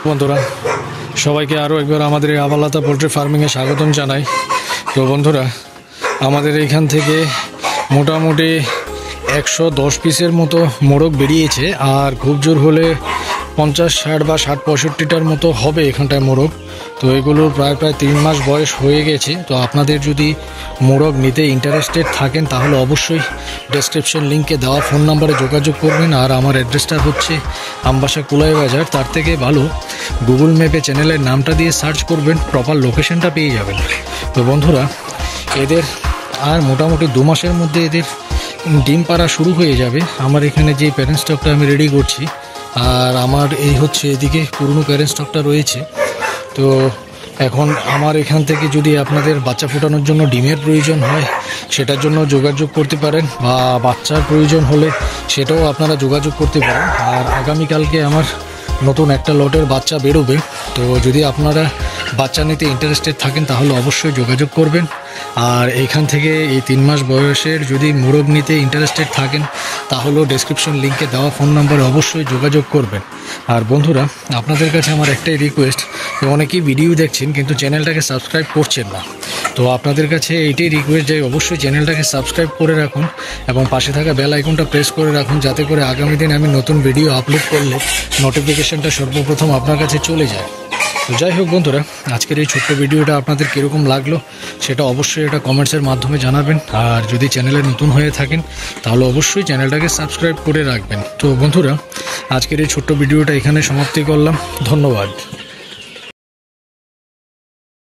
বন্ধুরা সবাইকে আরও একবার আমাদের এই আবালতা পোলট্রি ফার্মিংয়ে স্বাগতম জানাই। তো বন্ধুরা আমাদের এইখান থেকে মোটামুটি 110 পিসের মতো মোরগ বেরিয়েছে, আর খুব জোর হলে 50, 60 বা 60, 65টার মতো হবে এখানটায় মোরগ। তো এগুলো প্রায় 3 মাস বয়স হয়ে গেছে। তো আপনাদের যদি মোরগ নিতে ইন্টারেস্টেড থাকেন তাহলে অবশ্যই ডেসক্রিপশন লিঙ্কে দেওয়া ফোন নাম্বারে যোগাযোগ করবেন। আর আমার অ্যাড্রেসটা হচ্ছে আমবাসা কুলাই বাজার। তার থেকে ভালো গুগল ম্যাপে চ্যানেলের নামটা দিয়ে সার্চ করবেন, প্রপার লোকেশনটা পেয়ে যাবেন। তো বন্ধুরা এদের আর মোটামুটি 2 মাসের মধ্যে এদের ডিম পাড়া শুরু হয়ে যাবে। আমার এখানে যে প্যারেন্ট স্টকটা আমি রেডি করছি, আর আমার এই হচ্ছে এদিকে পুরনো প্যারেন্ট স্টকটা রয়েছে। তো এখন আমার এখান থেকে যদি আপনাদের বাচ্চা ফোটানোর জন্য ডিমের প্রয়োজন হয় সেটার জন্য যোগাযোগ করতে পারেন, বা বাচ্চার প্রয়োজন হলে সেটাও আপনারা যোগাযোগ করতে পারেন। আর আগামীকালকে আমার নতুন একটা লটের বাচ্চা বেরোবে। তো যদি আপনারা বাচ্চা নিতে ইন্টারেস্টেড থাকেন তাহলে অবশ্যই যোগাযোগ করবেন। আর এইখান থেকে এই 3 মাস বয়সের যদি মোরগ নিতে ইন্টারেস্টেড থাকেন তাহলেও ডেসক্রিপশন লিঙ্কে দেওয়া ফোন নাম্বারে অবশ্যই যোগাযোগ করবেন। আর বন্ধুরা আপনাদের কাছে আমার একটাই রিকোয়েস্ট, অনেকেই ভিডিও দেখছেন কিন্তু চ্যানেলটাকে সাবস্ক্রাইব করছেন না। তো আপনাদের কাছে এইটাই রিকোয়েস্ট যে অবশ্যই চ্যানেলটাকে সাবস্ক্রাইব করে রাখুন এবং পাশে থাকা বেল আইকনটা প্রেস করে রাখুন, যাতে করে আগামী দিন আমি নতুন ভিডিও আপলোড করলে নোটিফিকেশনটা সর্বপ্রথম আপনার কাছে চলে যায়। তো যাই হোক বন্ধুরা, আজকের এই ছোট্ট ভিডিওটা আপনাদের কীরকম লাগলো সেটা অবশ্যই এটা কমেন্টসের মাধ্যমে জানাবেন। আর যদি চ্যানেলে নতুন হয়ে থাকেন তাহলে অবশ্যই চ্যানেলটাকে সাবস্ক্রাইব করে রাখবেন। তো বন্ধুরা আজকের এই ছোট্ট ভিডিওটা এখানে সমাপ্তি করলাম। ধন্যবাদ।